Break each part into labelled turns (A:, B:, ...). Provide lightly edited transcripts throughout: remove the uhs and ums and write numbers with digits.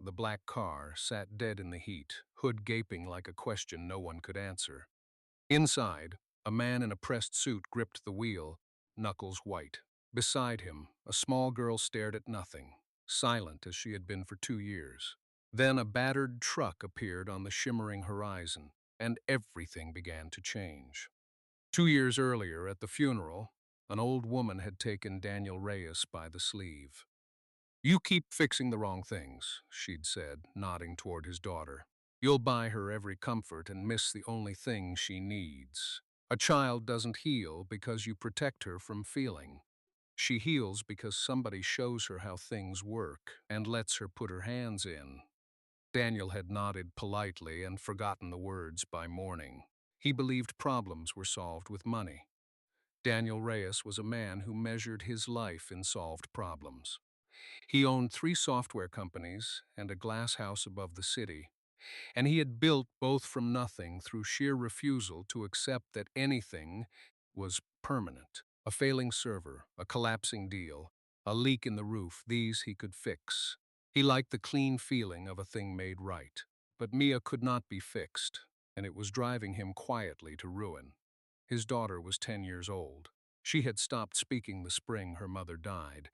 A: the black car, sat dead in the heat, hood gaping like a question no one could answer. Inside, a man in a pressed suit gripped the wheel, knuckles white. Beside him, a small girl stared at nothing, silent as she had been for 2 years. Then a battered truck appeared on the shimmering horizon, and everything began to change. 2 years earlier, at the funeral, an old woman had taken Daniel Reyes by the sleeve. "You keep fixing the wrong things," she'd said, nodding toward his daughter. "You'll buy her every comfort and miss the only thing she needs. A child doesn't heal because you protect her from feeling. She heals because somebody shows her how things work and lets her put her hands in." Daniel had nodded politely and forgotten the words by morning. He believed problems were solved with money. Daniel Reyes was a man who measured his life in solved problems. He owned 3 software companies and a glass house above the city, and he had built both from nothing through sheer refusal to accept that anything was permanent. A failing server, a collapsing deal, a leak in the roof, these he could fix. He liked the clean feeling of a thing made right. But Mia could not be fixed, and it was driving him quietly to ruin. His daughter was 10 years old. She had stopped speaking the spring her mother died,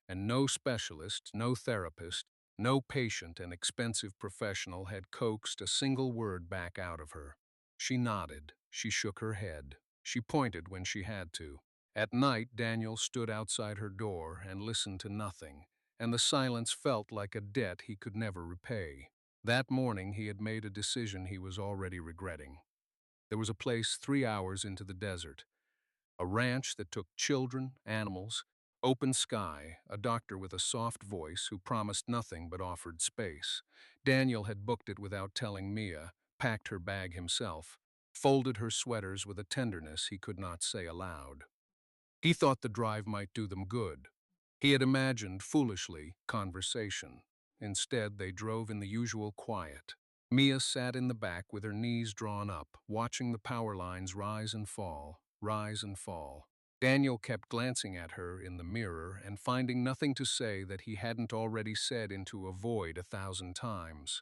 A: and no specialist, no therapist, no patient and expensive professional had coaxed a single word back out of her. She nodded, she shook her head, she pointed when she had to. At night, Daniel stood outside her door and listened to nothing, and the silence felt like a debt he could never repay. That morning, he had made a decision he was already regretting. There was a place 3 hours into the desert, a ranch that took children, animals, open sky, a doctor with a soft voice who promised nothing but offered space. Daniel had booked it without telling Mia, packed her bag himself, folded her sweaters with a tenderness he could not say aloud. He thought the drive might do them good. He had imagined, foolishly, conversation. Instead, they drove in the usual quiet. Mia sat in the back with her knees drawn up, watching the power lines rise and fall, rise and fall. Daniel kept glancing at her in the mirror and finding nothing to say that he hadn't already said into a void 1,000 times.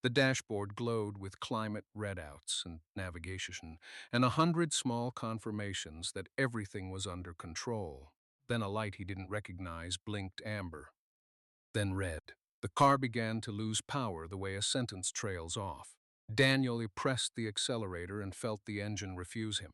A: The dashboard glowed with climate readouts and navigation, and 100 small confirmations that everything was under control. Then a light he didn't recognize blinked amber, then red. The car began to lose power the way a sentence trails off. Daniel pressed the accelerator and felt the engine refuse him.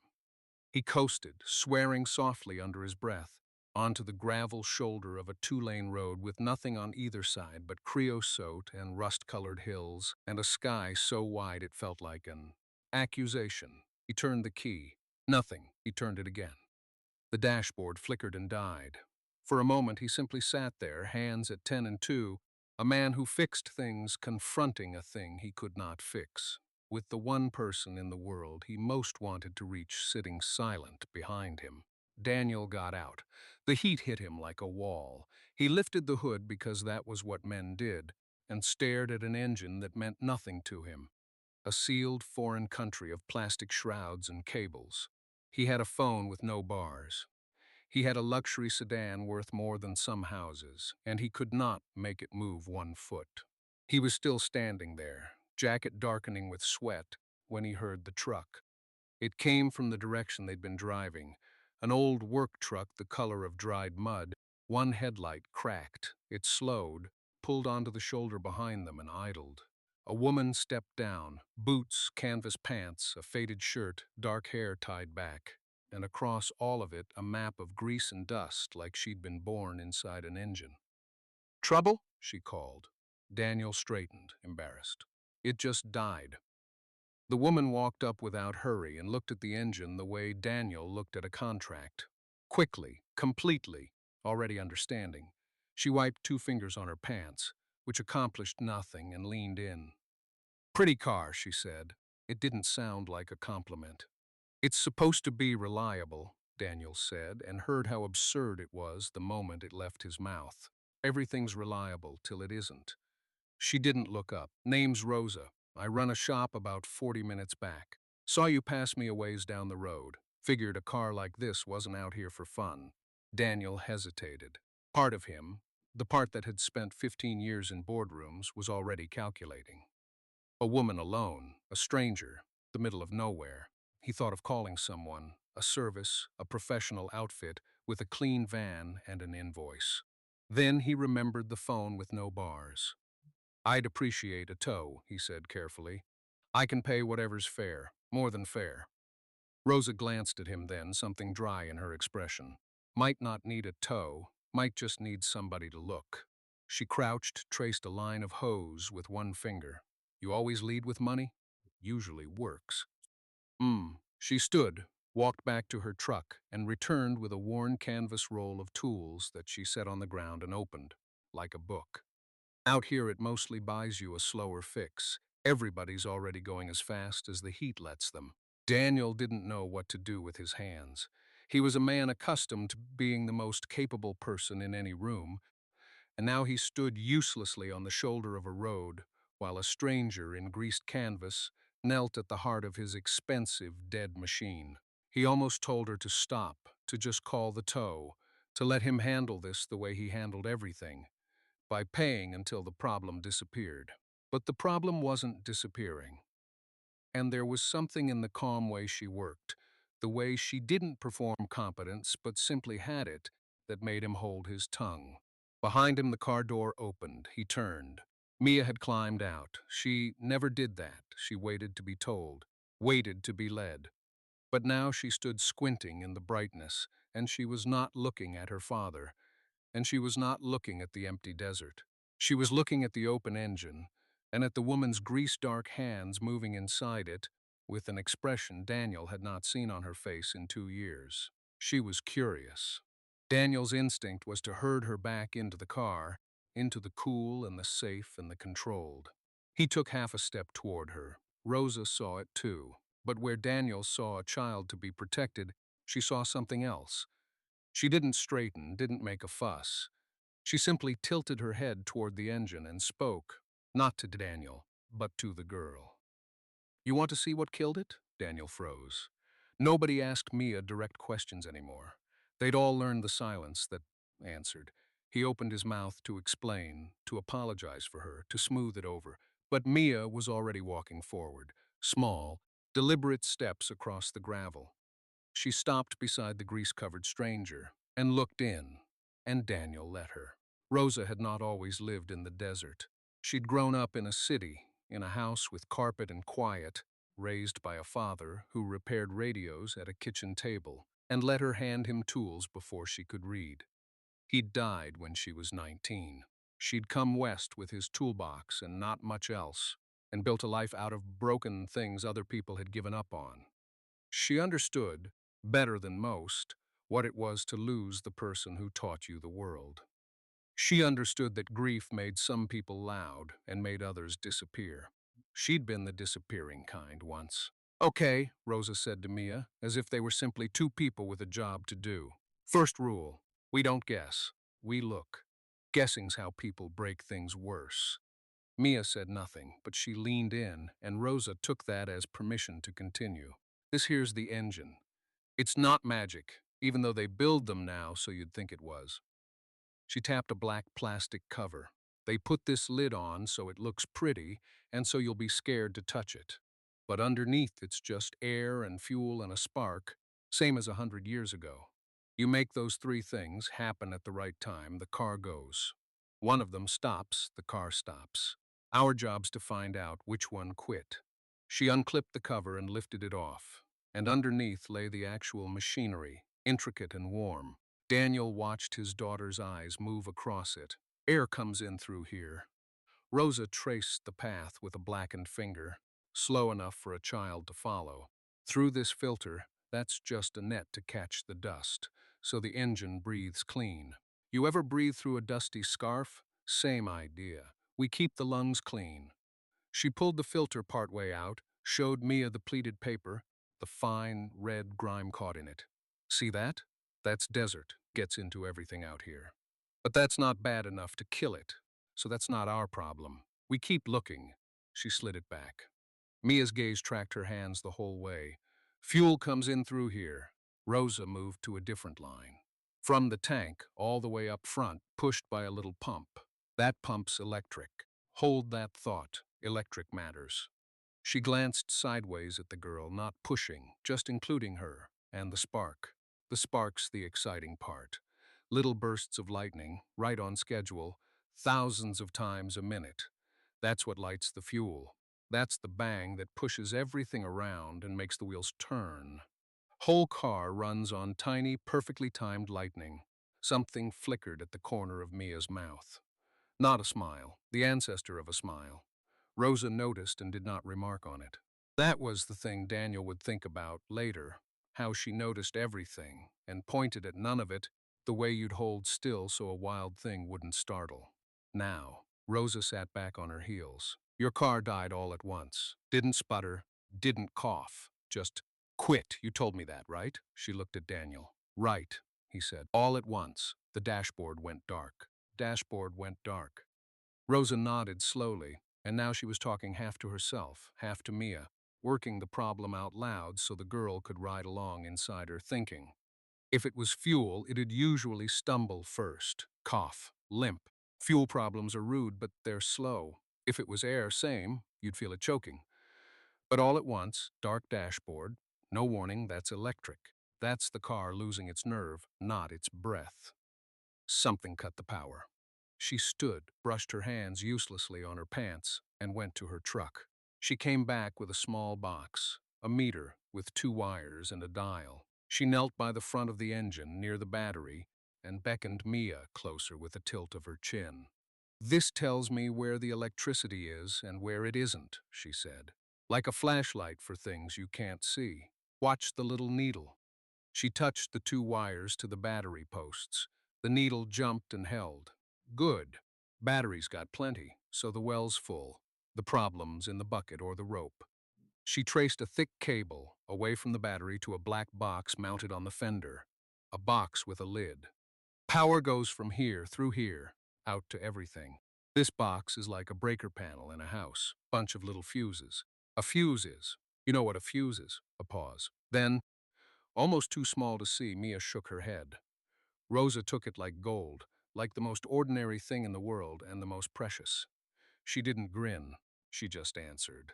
A: He coasted, swearing softly under his breath, onto the gravel shoulder of a 2-lane road with nothing on either side but creosote and rust-colored hills and a sky so wide it felt like an accusation. He turned the key. Nothing. He turned it again. The dashboard flickered and died. For a moment he simply sat there, hands at 10 and 2, a man who fixed things confronting a thing he could not fix, with the one person in the world he most wanted to reach sitting silent behind him. Daniel got out. The heat hit him like a wall. He lifted the hood because that was what men did, and stared at an engine that meant nothing to him, a sealed foreign country of plastic shrouds and cables. He had a phone with no bars. He had a luxury sedan worth more than some houses, and he could not make it move 1 foot. He was still standing there, jacket darkening with sweat, when he heard the truck. It came from the direction they'd been driving, an old work truck the color of dried mud. One headlight cracked. It slowed, pulled onto the shoulder behind them, and idled. A woman stepped down, boots, canvas pants, a faded shirt, dark hair tied back, and across all of it a map of grease and dust like she'd been born inside an engine. "Trouble?" she called. Daniel straightened, embarrassed. "It just died." The woman walked up without hurry and looked at the engine the way Daniel looked at a contract. Quickly, completely, already understanding. She wiped 2 fingers on her pants, which accomplished nothing, and leaned in. "Pretty car," she said. It didn't sound like a compliment. "It's supposed to be reliable," Daniel said, and heard how absurd it was the moment it left his mouth. Everything's reliable till it isn't. She didn't look up. "Name's Rosa. I run a shop about 40 minutes back. Saw you pass me a ways down the road. Figured a car like this wasn't out here for fun." Daniel hesitated. Part of him, The part that had spent 15 years in boardrooms was already calculating. A woman alone, a stranger, the middle of nowhere. He thought of calling someone, a service, a professional outfit, with a clean van and an invoice. Then he remembered the phone with no bars. "I'd appreciate a tow," he said carefully. "I can pay whatever's fair, more than fair." Rosa glanced at him then, something dry in her expression. Might not need a tow, might just need somebody to look. She crouched, traced a line of hose with one finger. "You always lead with money?" "Usually works." She stood, walked back to her truck, and returned with a worn canvas roll of tools that she set on the ground and opened, like a book. "Out here it mostly buys you a slower fix. Everybody's already going as fast as the heat lets them." Daniel didn't know what to do with his hands. He was a man accustomed to being the most capable person in any room, and now he stood uselessly on the shoulder of a road while a stranger in greased canvas knelt at the heart of his expensive, dead machine. He almost told her to stop, to just call the tow, to let him handle this the way he handled everything, by paying until the problem disappeared. But the problem wasn't disappearing. And there was something in the calm way she worked, the way she didn't perform competence but simply had it, that made him hold his tongue. Behind him the car door opened. He turned. Mia had climbed out. She never did that. She waited to be told, waited to be led. But now she stood squinting in the brightness, and she was not looking at her father, and she was not looking at the empty desert. She was looking at the open engine, and at the woman's grease-dark hands moving inside it with an expression Daniel had not seen on her face in 2 years. She was curious. Daniel's instinct was to herd her back into the car, into the cool and the safe and the controlled. He took half a step toward her. Rosa saw it too, but where Daniel saw a child to be protected, she saw something else. She didn't straighten, didn't make a fuss. She simply tilted her head toward the engine and spoke, not to Daniel, but to the girl. "You want to see what killed it?" Daniel froze. Nobody asked Mia direct questions anymore. They'd all learned the silence that answered. He opened his mouth to explain, to apologize for her, to smooth it over. But Mia was already walking forward, small, deliberate steps across the gravel. She stopped beside the grease-covered stranger and looked in, and Daniel let her. Rosa had not always lived in the desert. She'd grown up in a city, in a house with carpet and quiet, raised by a father who repaired radios at a kitchen table and let her hand him tools before she could read. He'd died when she was 19. She'd come west with his toolbox and not much else, and built a life out of broken things other people had given up on. She understood, better than most, what it was to lose the person who taught you the world. She understood that grief made some people loud and made others disappear. She'd been the disappearing kind once. "Okay," Rosa said to Mia, as if they were simply two people with a job to do. "First rule, we don't guess. We look. Guessing's how people break things worse." Mia said nothing, but she leaned in, and Rosa took that as permission to continue. "This here's the engine. It's not magic, even though they build them now so you'd think it was." She tapped a black plastic cover. "They put this lid on so it looks pretty, and so you'll be scared to touch it. But underneath it's just air and fuel and a spark, same as 100 years ago. You make those three things happen at the right time, the car goes. One of them stops, the car stops. Our job's to find out which one quit." She unclipped the cover and lifted it off, and underneath lay the actual machinery, intricate and warm. Daniel watched his daughter's eyes move across it. "Air comes in through here." Rosa traced the path with a blackened finger, slow enough for a child to follow. "Through this filter, that's just a net to catch the dust, so the engine breathes clean. You ever breathe through a dusty scarf? Same idea. We keep the lungs clean." She pulled the filter partway out, showed Mia the pleated paper, the fine, red grime caught in it. "See that? That's desert, gets into everything out here. But that's not bad enough to kill it, so that's not our problem. We keep looking." She slid it back. Mia's gaze tracked her hands the whole way. "Fuel comes in through here." Rosa moved to a different line. From the tank, all the way up front, pushed by a little pump. That pump's electric. Hold that thought. Electric matters. She glanced sideways at the girl, not pushing, just including her, and the spark. The spark's the exciting part. Little bursts of lightning, right on schedule, thousands of times a minute. That's what lights the fuel. That's the bang that pushes everything around and makes the wheels turn. Whole car runs on tiny, perfectly timed lightning. Something flickered at the corner of Mia's mouth. Not a smile, the ancestor of a smile. Rosa noticed and did not remark on it. That was the thing Daniel would think about later, how she noticed everything and pointed at none of it, the way you'd hold still so a wild thing wouldn't startle. Now, Rosa sat back on her heels. Your car died all at once. Didn't sputter, didn't cough, just quit. You told me that, right? She looked at Daniel. Right, he said. All at once, the dashboard went dark. Dashboard went dark. Rosa nodded slowly, and now she was talking half to herself, half to Mia, working the problem out loud so the girl could ride along inside her thinking. If it was fuel, it'd usually stumble first, cough, limp. Fuel problems are rude, but they're slow. If it was air, same, you'd feel it choking. But all at once, dark dashboard, no warning, that's electric. That's the car losing its nerve, not its breath. Something cut the power. She stood, brushed her hands uselessly on her pants, and went to her truck. She came back with a small box, a meter with 2 wires and a dial. She knelt by the front of the engine, near the battery, and beckoned Mia closer with a tilt of her chin. This tells me where the electricity is and where it isn't, she said. Like a flashlight for things you can't see. Watch the little needle. She touched the 2 wires to the battery posts. The needle jumped and held. Good. Battery's got plenty, so the well's full. The problem's in the bucket or the rope. She traced a thick cable away from the battery to a black box mounted on the fender. A box with a lid. Power goes from here through here, out to everything. This box is like a breaker panel in a house. Bunch of little fuses. A fuse is. You know what a fuse is? A pause. Then, almost too small to see, Mia shook her head. Rosa took it like gold, like the most ordinary thing in the world and the most precious. She didn't grin. She just answered.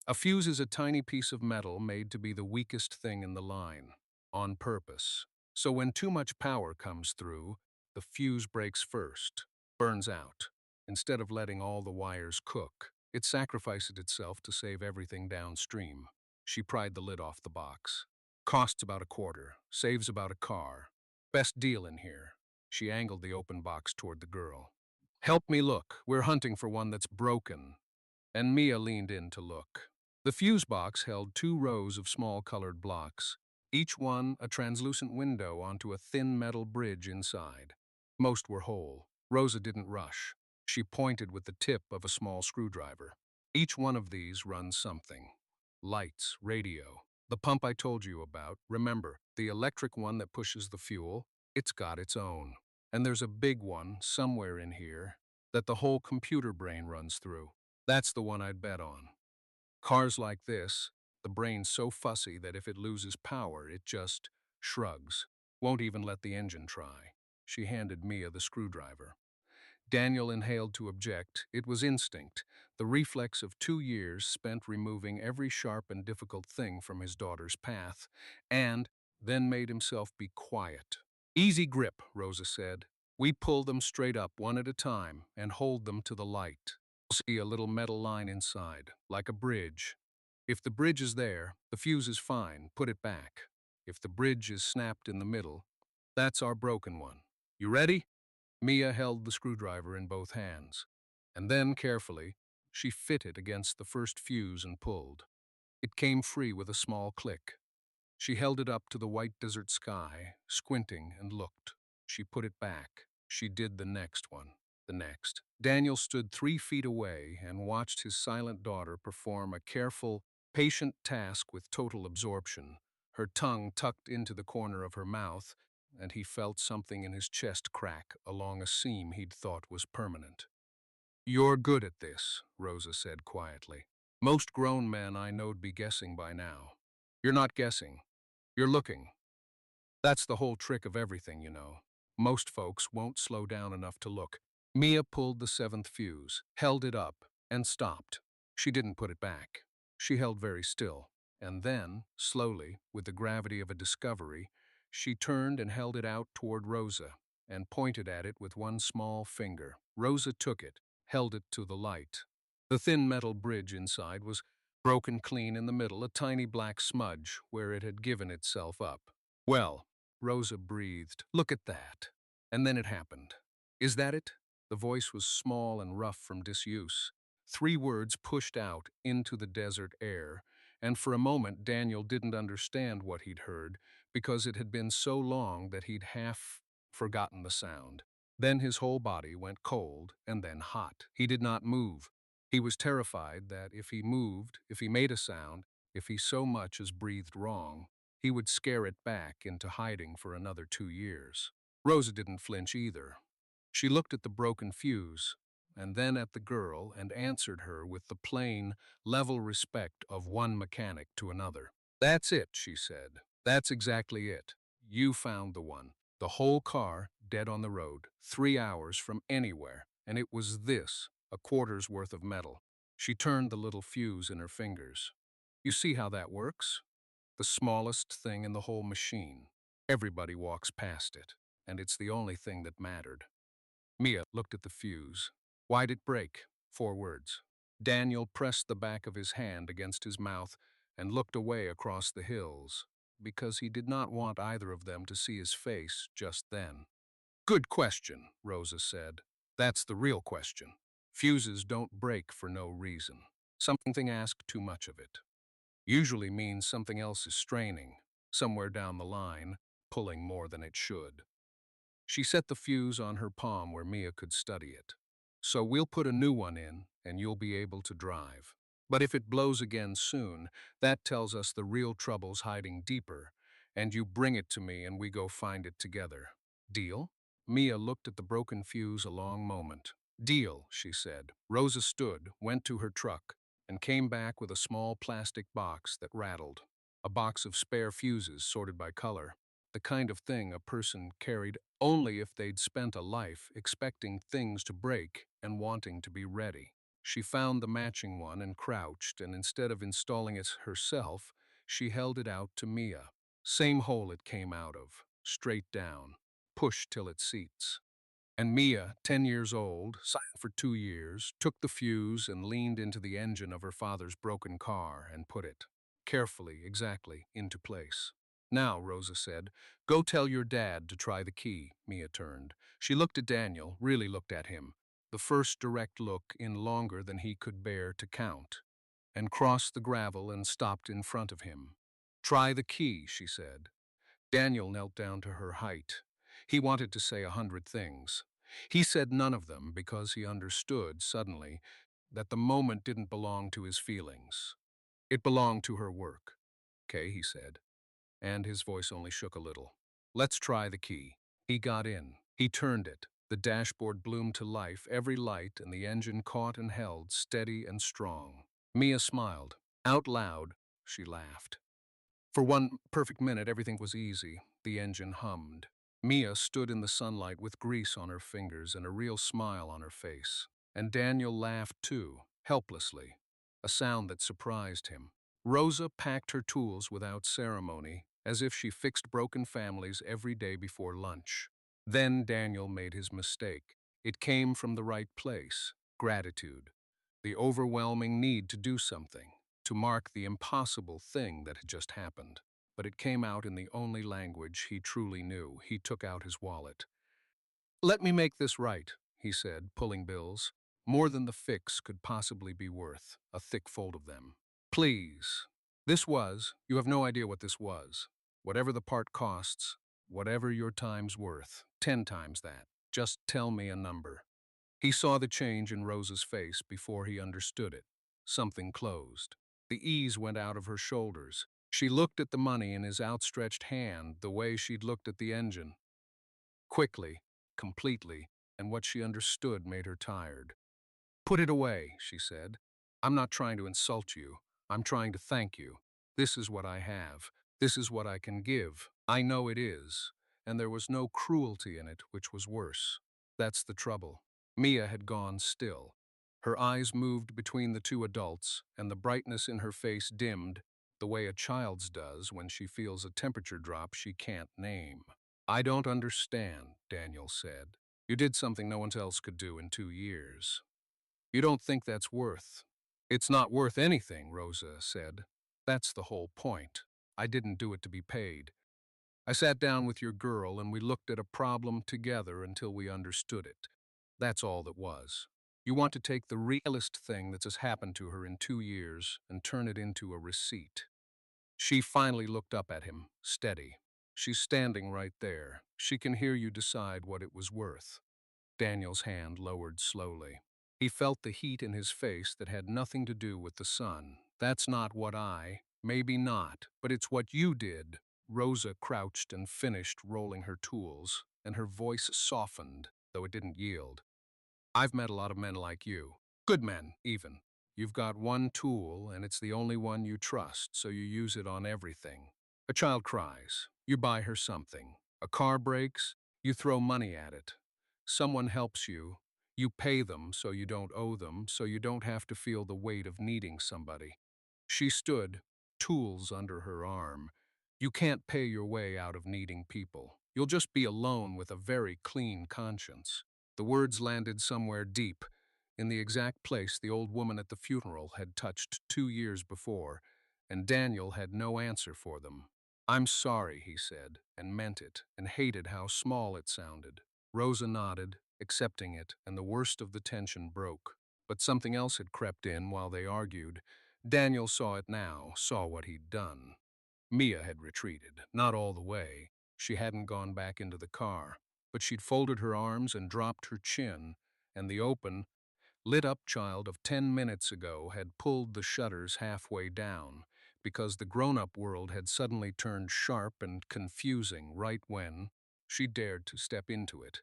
A: A fuse is a tiny piece of metal made to be the weakest thing in the line, on purpose. So when too much power comes through, the fuse breaks first, burns out. Instead of letting all the wires cook, it sacrifices itself to save everything downstream. She pried the lid off the box. Costs about a quarter, saves about a car. Best deal in here. She angled the open box toward the girl. Help me look. We're hunting for one that's broken. And Mia leaned in to look. The fuse box held 2 rows of small colored blocks, each one a translucent window onto a thin metal bridge inside. Most were whole. Rosa didn't rush. She pointed with the tip of a small screwdriver. Each one of these runs something. Lights, radio. The pump I told you about, remember, the electric one that pushes the fuel, it's got its own. And there's a big one, somewhere in here, that the whole computer brain runs through. That's the one I'd bet on. Cars like this, the brain's so fussy that if it loses power, it just shrugs. Won't even let the engine try. She handed Mia the screwdriver. Daniel inhaled to object. It was instinct, the reflex of 2 years spent removing every sharp and difficult thing from his daughter's path, and then made himself be quiet. Easy grip, Rosa said. We pull them straight up one at a time and hold them to the light. See a little metal line inside, like a bridge. If the bridge is there, the fuse is fine, put it back. If the bridge is snapped in the middle, that's our broken one. You ready? Mia held the screwdriver in both hands, and then, carefully, she fitted against the first fuse and pulled. It came free with a small click. She held it up to the white desert sky, squinting, and looked. She put it back. She did the next one. The next. Daniel stood 3 feet away and watched his silent daughter perform a careful, patient task with total absorption, her tongue tucked into the corner of her mouth, and he felt something in his chest crack along a seam he'd thought was permanent. You're good at this, Rosa said quietly. Most grown men I know'd be guessing by now. You're not guessing. You're looking. That's the whole trick of everything, you know. Most folks won't slow down enough to look. Mia pulled the seventh fuse, held it up, and stopped. She didn't put it back. She held very still. And then, slowly, with the gravity of a discovery, she turned and held it out toward Rosa and pointed at it with one small finger. Rosa took it, held it to the light. The thin metal bridge inside was broken clean in the middle, a tiny black smudge where it had given itself up. Well, Rosa breathed, look at that. And then it happened. Is that it? The voice was small and rough from disuse. Three words pushed out into the desert air, and for a moment Daniel didn't understand what he'd heard because it had been so long that he'd half forgotten the sound. Then his whole body went cold and then hot. He did not move. He was terrified that if he moved, if he made a sound, if he so much as breathed wrong, he would scare it back into hiding for another 2 years. Rosa didn't flinch either. She looked at the broken fuse, and then at the girl and answered her with the plain, level respect of one mechanic to another. That's it, she said. That's exactly it. You found the one. The whole car, dead on the road, 3 hours from anywhere, and it was this, a quarter's worth of metal. She turned the little fuse in her fingers. You see how that works? The smallest thing in the whole machine. Everybody walks past it, and it's the only thing that mattered. Mia looked at the fuse. Why'd it break? 4 words. Daniel pressed the back of his hand against his mouth and looked away across the hills, because he did not want either of them to see his face just then. Good question, Rosa said. That's the real question. Fuses don't break for no reason. Something asked too much of it. Usually means something else is straining, somewhere down the line, pulling more than it should. She set the fuse on her palm where Mia could study it. So we'll put a new one in, and you'll be able to drive. But if it blows again soon, that tells us the real trouble's hiding deeper, and you bring it to me and we go find it together. Deal? Mia looked at the broken fuse a long moment. Deal, she said. Rosa stood, went to her truck, and came back with a small plastic box that rattled. A box of spare fuses sorted by color. The kind of thing a person carried only if they'd spent a life expecting things to break and wanting to be ready. She found the matching one and crouched, and instead of installing it herself, she held it out to Mia. Same hole it came out of, straight down, push till it seats. And Mia, 10 years old, silent for 2 years, took the fuse and leaned into the engine of her father's broken car and put it, carefully, exactly, into place. Now, Rosa said, go tell your dad to try the key. Mia turned. She looked at Daniel, really looked at him, the first direct look in longer than he could bear to count, and crossed the gravel and stopped in front of him. Try the key, she said. Daniel knelt down to her height. He wanted to say 100 things. He said none of them because he understood, suddenly, that the moment didn't belong to his feelings. It belonged to her work. Okay, he said, and his voice only shook a little. Let's try the key. He got in. He turned it. The dashboard bloomed to life, every light, and the engine caught and held, steady and strong. Mia smiled. Out loud, she laughed. For one perfect minute, everything was easy. The engine hummed. Mia stood in the sunlight with grease on her fingers and a real smile on her face. And Daniel laughed too, helplessly, a sound that surprised him. Rosa packed her tools without ceremony, as if she fixed broken families every day before lunch. Then Daniel made his mistake. It came from the right place, gratitude, the overwhelming need to do something, to mark the impossible thing that had just happened. But it came out in the only language he truly knew. He took out his wallet. Let me make this right, he said, pulling bills. More than the fix could possibly be worth, a thick fold of them. Please. You have no idea what this was. Whatever the part costs, whatever your time's worth, 10 times that. Just tell me a number. He saw the change in Rosa's face before he understood it. Something closed. The ease went out of her shoulders. She looked at the money in his outstretched hand the way she'd looked at the engine. Quickly, completely, and what she understood made her tired. Put it away, she said. I'm not trying to insult you. I'm trying to thank you. This is what I have. This is what I can give. I know it is. and there was no cruelty in it, which was worse. That's the trouble. Mia had gone still. Her eyes moved between the two adults, and the brightness in her face dimmed, the way a child's does when she feels a temperature drop she can't name. I don't understand, Daniel said. You did something no one else could do in 2 years. You don't think that's worth? It's not worth anything, Rosa said. That's the whole point. I didn't do it to be paid. I sat down with your girl and we looked at a problem together until we understood it. That's all that was. You want to take the realest thing that's happened to her in 2 years and turn it into a receipt. She finally looked up at him, steady. She's standing right there. She can hear you decide what it was worth. Daniel's hand lowered slowly. He felt the heat in his face that had nothing to do with the sun. That's not what maybe not, but it's what you did. Rosa crouched and finished rolling her tools, and her voice softened, though it didn't yield. I've met a lot of men like you. Good men, even. You've got one tool, and it's the only one you trust, so you use it on everything. A child cries. You buy her something. A car breaks. You throw money at it. Someone helps you. You pay them so you don't owe them, so you don't have to feel the weight of needing somebody. She stood, tools under her arm. You can't pay your way out of needing people. You'll just be alone with a very clean conscience. The words landed somewhere deep, in the exact place the old woman at the funeral had touched 2 years before, and Daniel had no answer for them. I'm sorry, he said, and meant it, and hated how small it sounded. Rosa nodded, accepting it, and the worst of the tension broke. But something else had crept in while they argued. Daniel saw it now, saw what he'd done. Mia had retreated, not all the way. She hadn't gone back into the car, but she'd folded her arms and dropped her chin, and the open, lit-up child of 10 minutes ago had pulled the shutters halfway down, because the grown-up world had suddenly turned sharp and confusing right when she dared to step into it.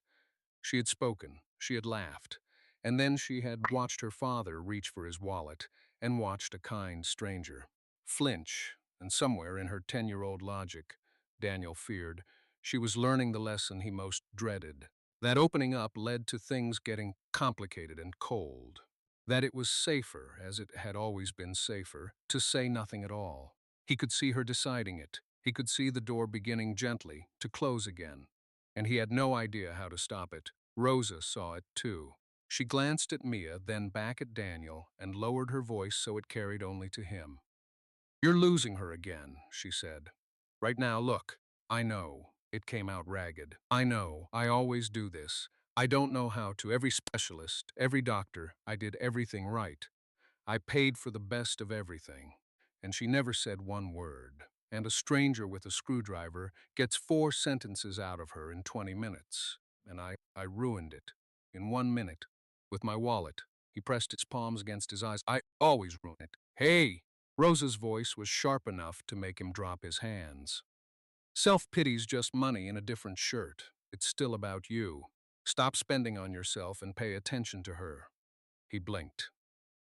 A: She had spoken, she had laughed, and then she had watched her father reach for his wallet and watched a kind stranger flinch, and somewhere in her 10-year-old logic, Daniel feared, she was learning the lesson he most dreaded. That opening up led to things getting complicated and cold. That it was safer, as it had always been safer, to say nothing at all. He could see her deciding it. He could see the door beginning gently to close again. And he had no idea how to stop it. Rosa saw it too. She glanced at Mia, then back at Daniel, and lowered her voice so it carried only to him. You're losing her again, she said. Right now, look. I know. It came out ragged. I know. I always do this. I don't know how to. Every specialist, every doctor, I did everything right. I paid for the best of everything. And she never said one word. And a stranger with a screwdriver gets 4 sentences out of her in 20 minutes. And I ruined it. In 1 minute. With my wallet. He pressed his palms against his eyes. I always ruin it. Hey! Rosa's voice was sharp enough to make him drop his hands. Self-pity's just money in a different shirt. It's still about you. Stop spending on yourself and pay attention to her. He blinked.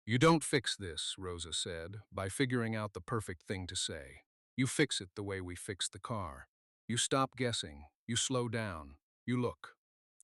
A: You don't fix this, Rosa said, by figuring out the perfect thing to say. You fix it the way we fixed the car. You stop guessing. You slow down. You look.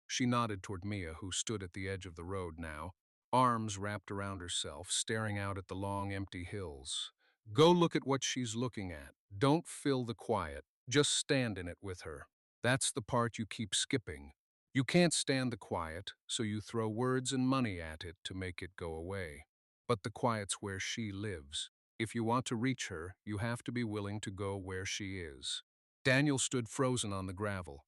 A: She nodded toward Mia, who stood at the edge of the road now, arms wrapped around herself, staring out at the long, empty hills. Go look at what she's looking at. Don't fill the quiet. Just stand in it with her. That's the part you keep skipping. You can't stand the quiet, so you throw words and money at it to make it go away. But the quiet's where she lives. If you want to reach her, you have to be willing to go where she is. Daniel stood frozen on the gravel.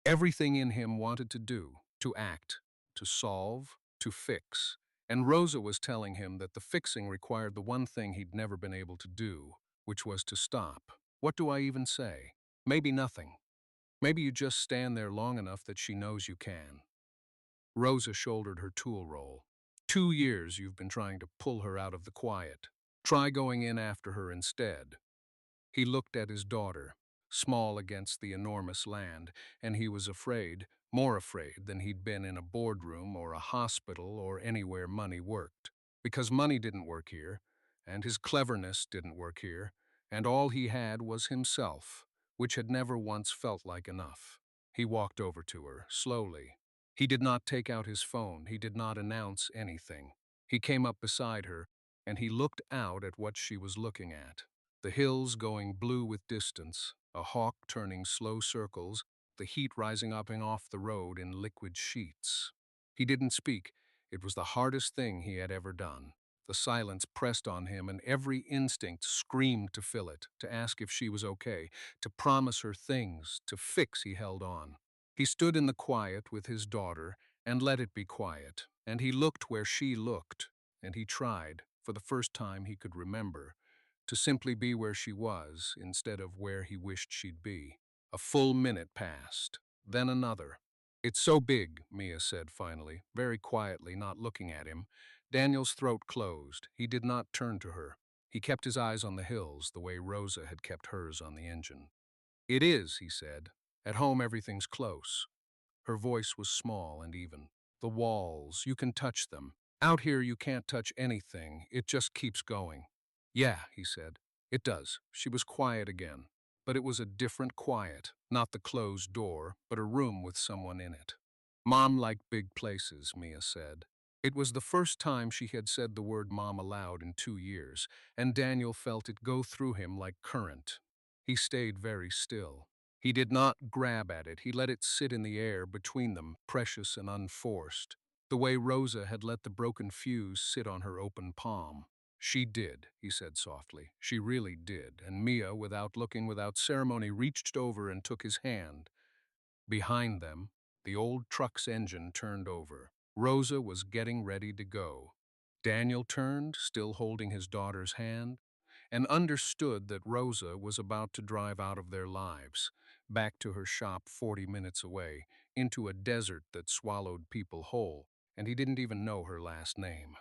A: Everything in him wanted to do, to act, to solve, to fix. And Rosa was telling him that the fixing required the one thing he'd never been able to do, which was to stop. What do I even say? Maybe nothing. Maybe you just stand there long enough that she knows you can. Rosa shouldered her tool roll. 2 years you've been trying to pull her out of the quiet. Try going in after her instead. He looked at his daughter, small against the enormous land, and he was afraid, more afraid than he'd been in a boardroom or a hospital or anywhere money worked. Because money didn't work here, and his cleverness didn't work here, and all he had was himself, which had never once felt like enough. He walked over to her, slowly. He did not take out his phone. He did not announce anything. He came up beside her, and he looked out at what she was looking at. The hills going blue with distance, a hawk turning slow circles, the heat rising up and off the road in liquid sheets. He didn't speak. It was the hardest thing he had ever done. The silence pressed on him, and every instinct screamed to fill it, to ask if she was okay, to promise her things, to fix. He held on. He stood in the quiet with his daughter and let it be quiet, and he looked where she looked, and he tried, for the first time he could remember, to simply be where she was instead of where he wished she'd be. A full minute passed, then another. "It's so big," Mia said finally, very quietly, not looking at him. Daniel's throat closed. He did not turn to her. He kept his eyes on the hills, the way Rosa had kept hers on the engine. "It is," he said. "At home everything's close." Her voice was small and even. "The walls, you can touch them. Out here you can't touch anything. It just keeps going." "Yeah," he said. "It does." She was quiet again. But it was a different quiet, not the closed door, but a room with someone in it. "Mom liked big places," Mia said. It was the first time she had said the word mom aloud in 2 years, and Daniel felt it go through him like current. He stayed very still. He did not grab at it. He let it sit in the air between them, precious and unforced, the way Rosa had let the broken fuse sit on her open palm. "She did," he said softly. "She really did." And Mia, without looking, without ceremony, reached over and took his hand. Behind them, the old truck's engine turned over. Rosa was getting ready to go. Daniel turned, still holding his daughter's hand, and understood that Rosa was about to drive out of their lives, back to her shop 40 minutes away, into a desert that swallowed people whole, and he didn't even know her last name.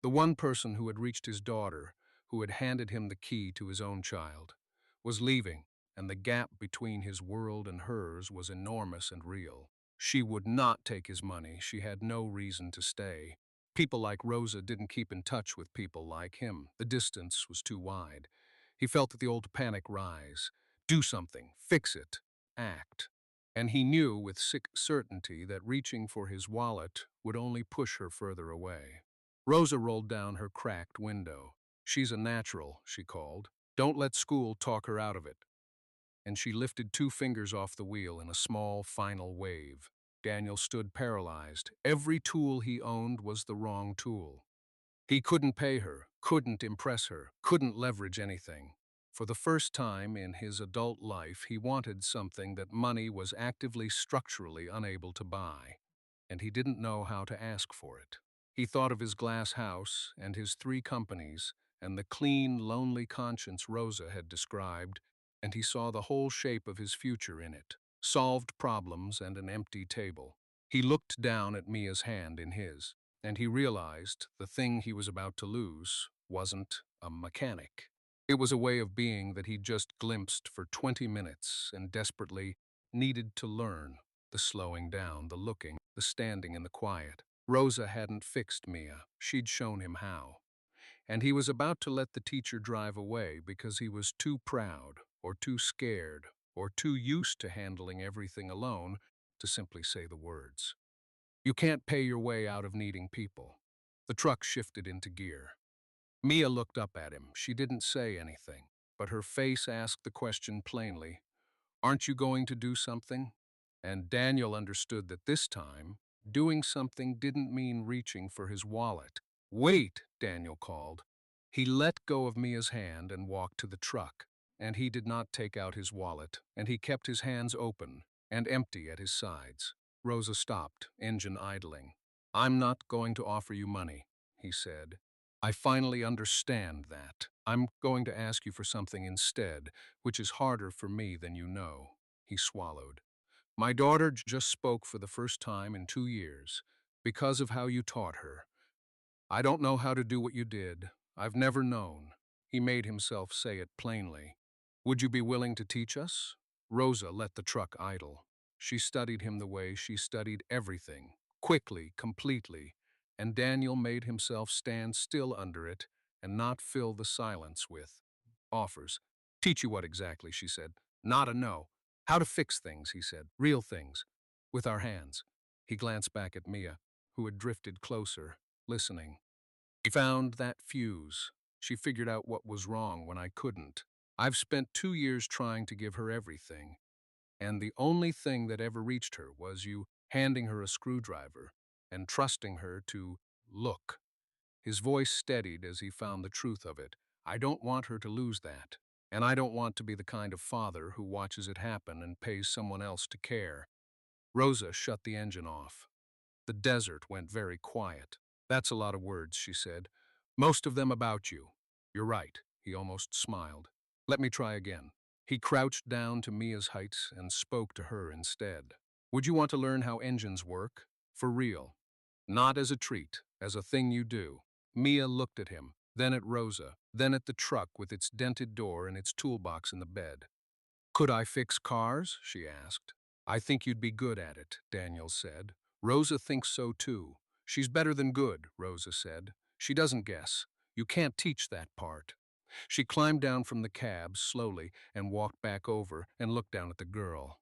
A: The one person who had reached his daughter, who had handed him the key to his own child, was leaving, and the gap between his world and hers was enormous and real. She would not take his money. She had no reason to stay. People like Rosa didn't keep in touch with people like him. The distance was too wide. He felt the old panic rise. Do something. Fix it. Act. And he knew with sick certainty that reaching for his wallet would only push her further away. Rosa rolled down her cracked window. "She's a natural," she called. "Don't let school talk her out of it." And she lifted 2 fingers off the wheel in a small, final wave. Daniel stood paralyzed. Every tool he owned was the wrong tool. He couldn't pay her, couldn't impress her, couldn't leverage anything. For the first time in his adult life, he wanted something that money was actively, structurally unable to buy, and he didn't know how to ask for it. He thought of his glass house and his 3 companies and the clean, lonely conscience Rosa had described, and he saw the whole shape of his future in it, solved problems and an empty table. He looked down at Mia's hand in his, and he realized the thing he was about to lose wasn't a mechanic. It was a way of being that he'd just glimpsed for 20 minutes and desperately needed to learn. The slowing down, the looking, the standing in the quiet. Rosa hadn't fixed Mia. She'd shown him how. And he was about to let the teacher drive away because he was too proud, or too scared, or too used to handling everything alone to simply say the words. "You can't pay your way out of needing people." The truck shifted into gear. Mia looked up at him. She didn't say anything, but her face asked the question plainly. "Aren't you going to do something?" And Daniel understood that this time, doing something didn't mean reaching for his wallet. "Wait," Daniel called. He let go of Mia's hand and walked to the truck, and he did not take out his wallet, and he kept his hands open and empty at his sides. Rosa stopped, engine idling. "I'm not going to offer you money," he said. "I finally understand that. I'm going to ask you for something instead, which is harder for me than you know." He swallowed. "My daughter just spoke for the first time in 2 years, because of how you taught her. I don't know how to do what you did. I've never known." He made himself say it plainly. "Would you be willing to teach us?" Rosa let the truck idle. She studied him the way she studied everything, quickly, completely, and Daniel made himself stand still under it and not fill the silence with offers. "Teach you what exactly?" she said. "Not a no." How to fix things, he said. Real things. With our hands. He glanced back at Mia, who had drifted closer, listening. She found that fuse. She figured out what was wrong when I couldn't. I've spent 2 years trying to give her everything, and the only thing that ever reached her was you handing her a screwdriver and trusting her to look. His voice steadied as he found the truth of it. I don't want her to lose that, and I don't want to be the kind of father who watches it happen and pays someone else to care. Rosa shut the engine off. The desert went very quiet. That's a lot of words, she said. Most of them about you. You're right, he almost smiled. Let me try again. He crouched down to Mia's height and spoke to her instead. Would you want to learn how engines work? For real. Not as a treat, as a thing you do. Mia looked at him, then at Rosa, then at the truck with its dented door and its toolbox in the bed. Could I fix cars? She asked. I think you'd be good at it, Daniel said. Rosa thinks so too. She's better than good, Rosa said. She doesn't guess. You can't teach that part. She climbed down from the cab slowly and walked back over and looked down at the girl.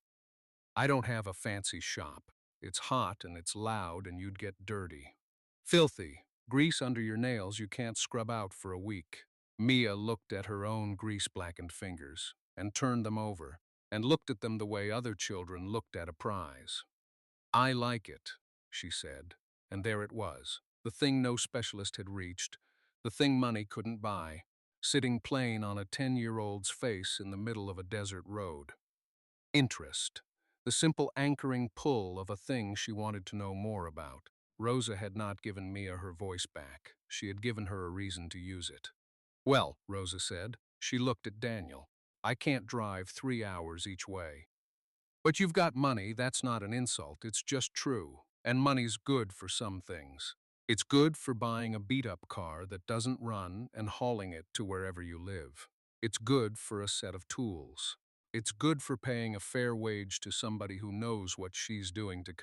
A: I don't have a fancy shop. It's hot and it's loud and you'd get dirty. Filthy. Grease under your nails you can't scrub out for a week. Mia looked at her own grease-blackened fingers and turned them over and looked at them the way other children looked at a prize. I like it, she said, and there it was, the thing no specialist had reached, the thing money couldn't buy, sitting plain on a 10-year-old's face in the middle of a desert road. Interest. The simple anchoring pull of a thing she wanted to know more about. Rosa had not given Mia her voice back. She had given her a reason to use it. Well, Rosa said. She looked at Daniel. I can't drive 3 hours each way. But you've got money, that's not an insult, it's just true. And money's good for some things. It's good for buying a beat-up car that doesn't run and hauling it to wherever you live. It's good for a set of tools. It's good for paying a fair wage to somebody who knows what she's doing to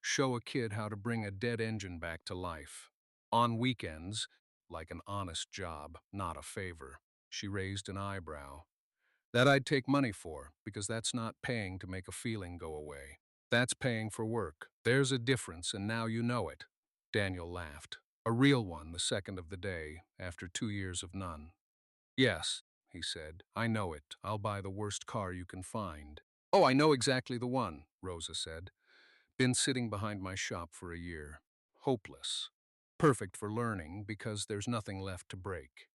A: show a kid how to bring a dead engine back to life. On weekends, like an honest job, not a favor. She raised an eyebrow. That I'd take money for, because that's not paying to make a feeling go away. That's paying for work. There's a difference, and now you know it. Daniel laughed. A real one, the second of the day, after 2 years of none. Yes, he said, I know it. I'll buy the worst car you can find. Oh, I know exactly the one, Rosa said. Been sitting behind my shop for a year. Hopeless. Perfect for learning, because there's nothing left to break.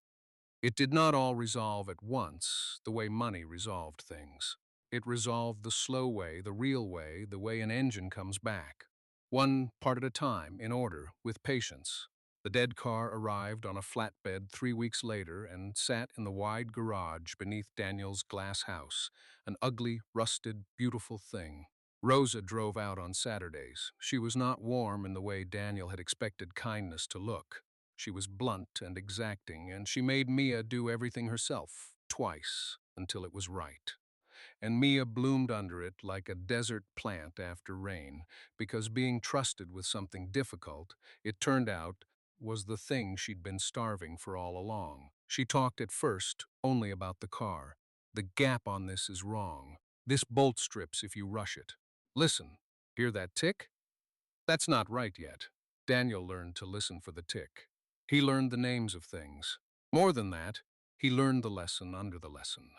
A: It did not all resolve at once, the way money resolved things. It resolved the slow way, the real way, the way an engine comes back. One part at a time, in order, with patience. The dead car arrived on a flatbed 3 weeks later and sat in the wide garage beneath Daniel's glass house, an ugly, rusted, beautiful thing. Rosa drove out on Saturdays. She was not warm in the way Daniel had expected kindness to look. She was blunt and exacting, and she made Mia do everything herself, twice, until it was right. And Mia bloomed under it like a desert plant after rain, because being trusted with something difficult, it turned out, was the thing she'd been starving for all along. She talked at first only about the car. The gap on this is wrong. This bolt strips if you rush it. Listen, hear that tick? That's not right yet. Daniel learned to listen for the tick. He learned the names of things. More than that, he learned the lesson under the lesson.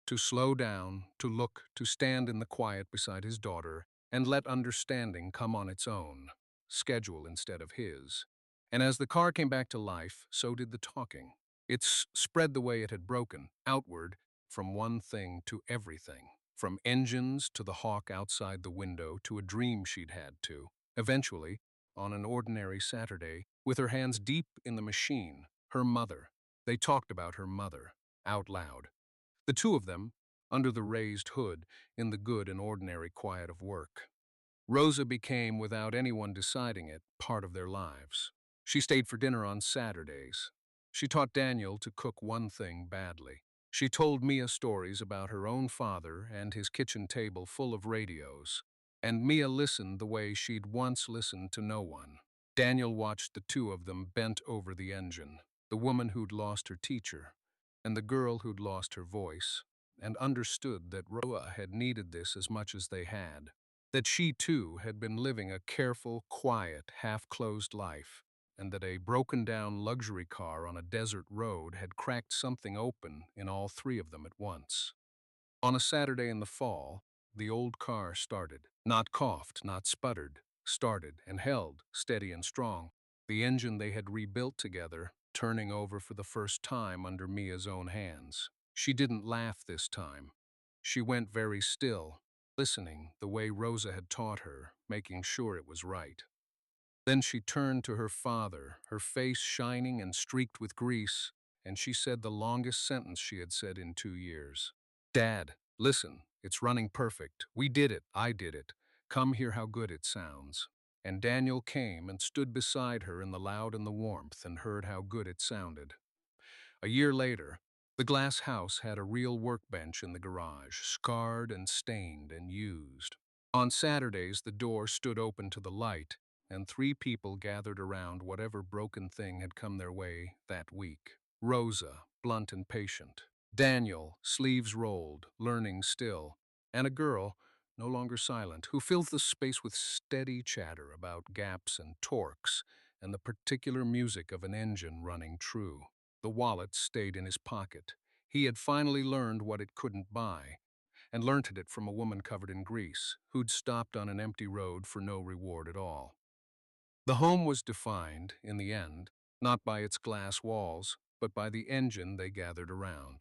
A: To slow down, to look, to stand in the quiet beside his daughter, and let understanding come on its own, schedule instead of his. And as the car came back to life, so did the talking. It spread the way it had broken, outward, from one thing to everything. From engines to the hawk outside the window to a dream she'd had to. Eventually, on an ordinary Saturday, with her hands deep in the machine, her mother. They talked about her mother, out loud. The two of them, under the raised hood, in the good and ordinary quiet of work. Rosa became, without anyone deciding it, part of their lives. She stayed for dinner on Saturdays. She taught Daniel to cook one thing badly. She told Mia stories about her own father and his kitchen table full of radios, and Mia listened the way she'd once listened to no one. Daniel watched the two of them bent over the engine, the woman who'd lost her teacher, and the girl who'd lost her voice, and understood that Roa had needed this as much as they had. That she, too, had been living a careful, quiet, half-closed life, and that a broken-down luxury car on a desert road had cracked something open in all three of them at once. On a Saturday in the fall, the old car started. Not coughed, not sputtered. Started and held, steady and strong. The engine they had rebuilt together, turning over for the first time under Mia's own hands. She didn't laugh this time. She went very still, listening the way Rosa had taught her, making sure it was right. Then she turned to her father, her face shining and streaked with grease, and she said the longest sentence she had said in 2 years. Dad, listen, it's running perfect. We did it, I did it. Come hear how good it sounds. And Daniel came and stood beside her in the loud and the warmth and heard how good it sounded. A year later, the glass house had a real workbench in the garage, scarred and stained and used. On Saturdays, the door stood open to the light, and three people gathered around whatever broken thing had come their way that week. Rosa, blunt and patient. Daniel, sleeves rolled, learning still. And a girl, no longer silent, who filled the space with steady chatter about gaps and torques and the particular music of an engine running true. The wallet stayed in his pocket. He had finally learned what it couldn't buy, and learnt it from a woman covered in grease, who'd stopped on an empty road for no reward at all. The home was defined, in the end, not by its glass walls, but by the engine they gathered around.